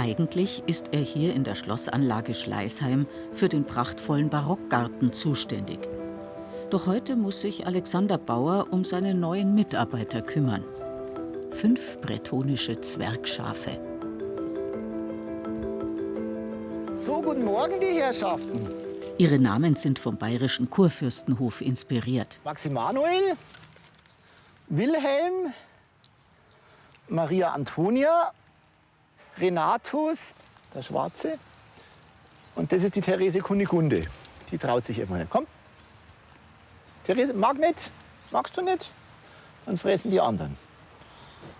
Eigentlich ist er hier in der Schlossanlage Schleißheim für den prachtvollen Barockgarten zuständig. Doch heute muss sich Alexander Bauer um seine neuen Mitarbeiter kümmern. 5 bretonische Zwergschafe. So, guten Morgen, die Herrschaften. Ihre Namen sind vom bayerischen Kurfürstenhof inspiriert. Max Emanuel, Wilhelm, Maria Antonia, Renatus, der Schwarze. Und das ist die Therese Kunigunde. Die traut sich immer nicht. Komm. Therese, mag nicht? Magst du nicht? Dann fressen die anderen.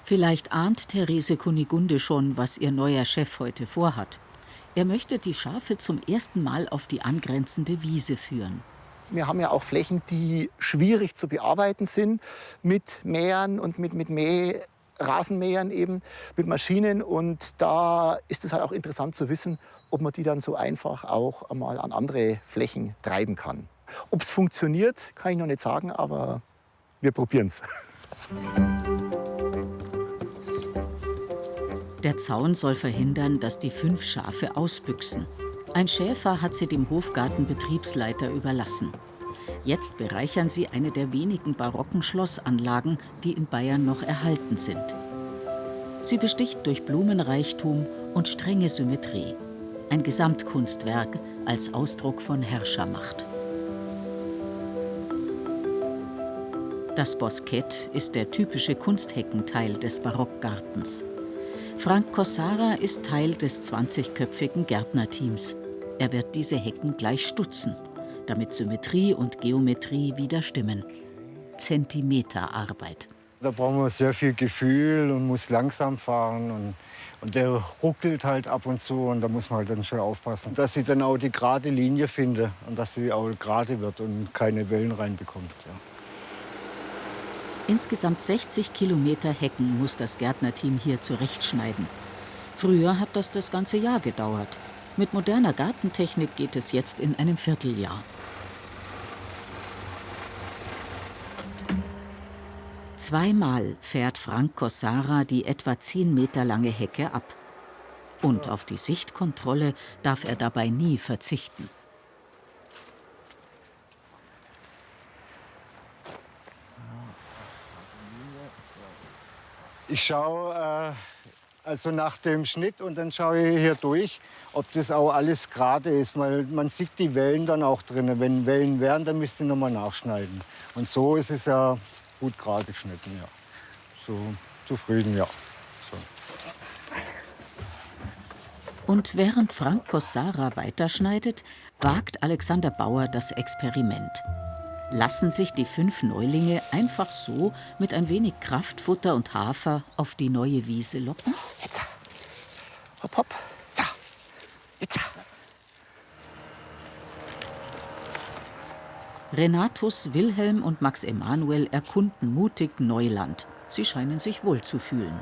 Vielleicht ahnt Therese Kunigunde schon, was ihr neuer Chef heute vorhat. Er möchte die Schafe zum ersten Mal auf die angrenzende Wiese führen. Wir haben ja auch Flächen, die schwierig zu bearbeiten sind, mit Mähern und mit Rasenmähern eben, mit Maschinen. Und da ist es halt auch interessant zu wissen, ob man die dann so einfach auch einmal an andere Flächen treiben kann. Ob es funktioniert, kann ich noch nicht sagen, aber wir probieren es. Der Zaun soll verhindern, dass die 5 Schafe ausbüchsen. Ein Schäfer hat sie dem Hofgartenbetriebsleiter überlassen. Jetzt bereichern sie eine der wenigen barocken Schlossanlagen, die in Bayern noch erhalten sind. Sie besticht durch Blumenreichtum und strenge Symmetrie. Ein Gesamtkunstwerk als Ausdruck von Herrschermacht. Das Boskett ist der typische Kunstheckenteil des Barockgartens. Frank Kossara ist Teil des 20-köpfigen Gärtnerteams. Er wird diese Hecken gleich stutzen, damit Symmetrie und Geometrie wieder stimmen. Zentimeterarbeit. Da brauchen wir sehr viel Gefühl und muss langsam fahren. Und der ruckelt halt ab und zu und da muss man halt dann schon aufpassen, dass sie dann auch die gerade Linie findet und dass sie auch gerade wird und keine Wellen reinbekommt. Ja. Insgesamt 60 Kilometer Hecken muss das Gärtnerteam hier zurechtschneiden. Früher hat das ganze Jahr gedauert. Mit moderner Gartentechnik geht es jetzt in einem Vierteljahr. Zweimal fährt Frank Kossara die etwa 10 Meter lange Hecke ab. Und auf die Sichtkontrolle darf er dabei nie verzichten. Ich schaue also nach dem Schnitt und dann schaue ich hier durch, ob das auch alles gerade ist. Weil man sieht die Wellen dann auch drin. Wenn Wellen wären, dann müsste ich nochmal nachschneiden. Und so ist es ja gut gerade geschnitten. Ja. So zufrieden, ja. So. Und während Frank Kossara weiterschneidet, wagt Alexander Bauer das Experiment. Lassen sich die 5 Neulinge einfach so mit ein wenig Kraftfutter und Hafer auf die neue Wiese locken? Jetzt. Hopp, hopp. Ja. Jetzt. Renatus, Wilhelm und Max Emanuel erkunden mutig Neuland. Sie scheinen sich wohl zu fühlen.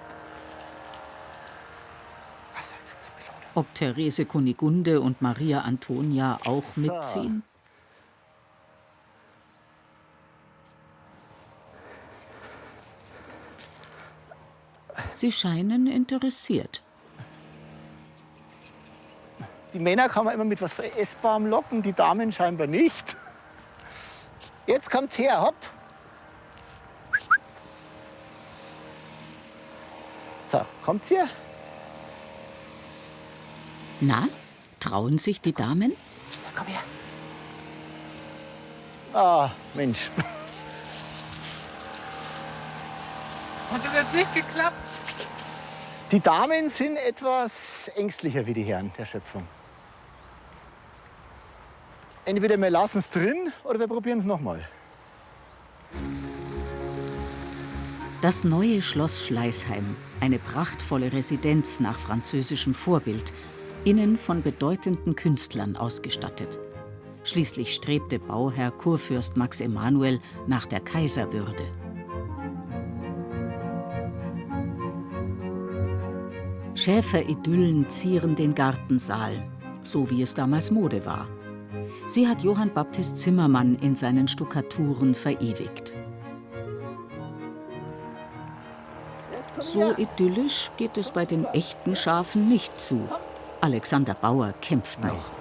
Ob Therese Kunigunde und Maria Antonia auch mitziehen? Sie scheinen interessiert. Die Männer kann man immer mit was Essbarem locken, die Damen scheinbar nicht. Jetzt kommt's her, hopp. So, kommt's hier? Na, trauen sich die Damen? Ja, komm her. Ah, Mensch. Hat das jetzt nicht geklappt? Die Damen sind etwas ängstlicher wie die Herren der Schöpfung. Entweder wir lassen es drin oder wir probieren es nochmal. Das neue Schloss Schleißheim, eine prachtvolle Residenz nach französischem Vorbild, innen von bedeutenden Künstlern ausgestattet. Schließlich strebte Bauherr Kurfürst Max Emanuel nach der Kaiserwürde. Schäferidyllen zieren den Gartensaal, so wie es damals Mode war. Sie hat Johann Baptist Zimmermann in seinen Stuckaturen verewigt. So idyllisch geht es bei den echten Schafen nicht zu. Alexander Bauer kämpft noch.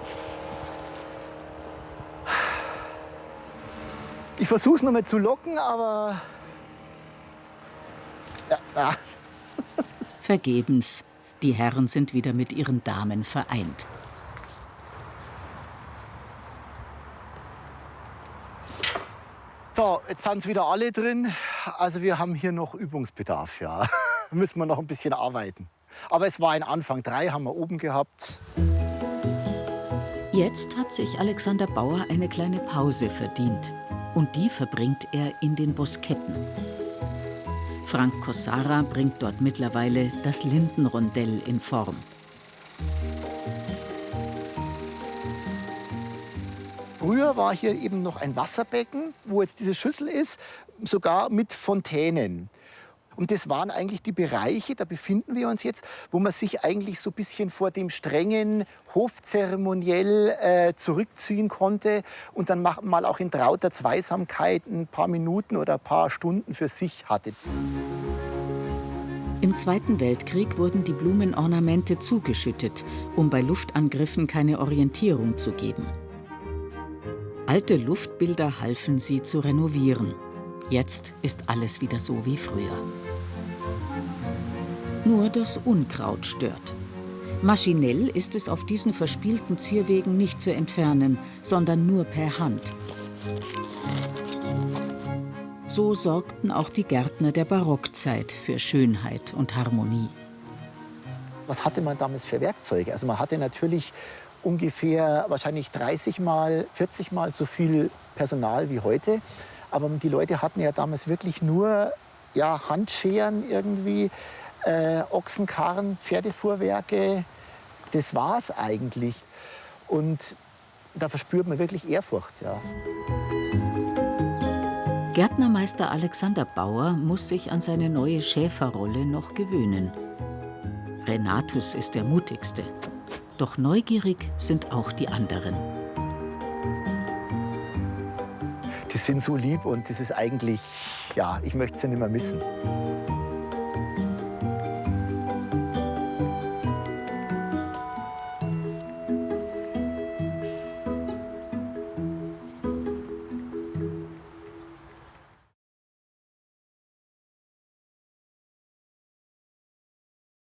Ich versuche es noch mal zu locken, aber... Ja. Vergebens. Die Herren sind wieder mit ihren Damen vereint. So, jetzt sind es wieder alle drin. Also wir haben hier noch Übungsbedarf, ja. Müssen wir noch ein bisschen arbeiten. Aber es war ein Anfang. 3 haben wir oben gehabt. Jetzt hat sich Alexander Bauer eine kleine Pause verdient. Und die verbringt er in den Bosketten. Frank Kossara bringt dort mittlerweile das Lindenrondell in Form. Früher war hier eben noch ein Wasserbecken, wo jetzt diese Schüssel ist, sogar mit Fontänen. Und das waren eigentlich die Bereiche, da befinden wir uns jetzt, wo man sich eigentlich so ein bisschen vor dem strengen Hofzeremoniell zurückziehen konnte und dann mal auch in trauter Zweisamkeit ein paar Minuten oder ein paar Stunden für sich hatte. Im Zweiten Weltkrieg wurden die Blumenornamente zugeschüttet, um bei Luftangriffen keine Orientierung zu geben. Alte Luftbilder halfen sie zu renovieren. Jetzt ist alles wieder so wie früher. Nur das Unkraut stört. Maschinell ist es auf diesen verspielten Zierwegen nicht zu entfernen, sondern nur per Hand. So sorgten auch die Gärtner der Barockzeit für Schönheit und Harmonie. Was hatte man damals für Werkzeuge? Also man hatte natürlich ungefähr wahrscheinlich 30 Mal, 40 Mal so viel Personal wie heute. Aber die Leute hatten ja damals wirklich nur Handscheren irgendwie, Ochsenkarren, Pferdefuhrwerke. Das war's eigentlich. Und da verspürt man wirklich Ehrfurcht. Ja. Gärtnermeister Alexander Bauer muss sich an seine neue Schäferrolle noch gewöhnen. Renatus ist der mutigste. Doch neugierig sind auch die anderen. Die sind so lieb und das ist eigentlich, ich möchte sie nicht mehr missen.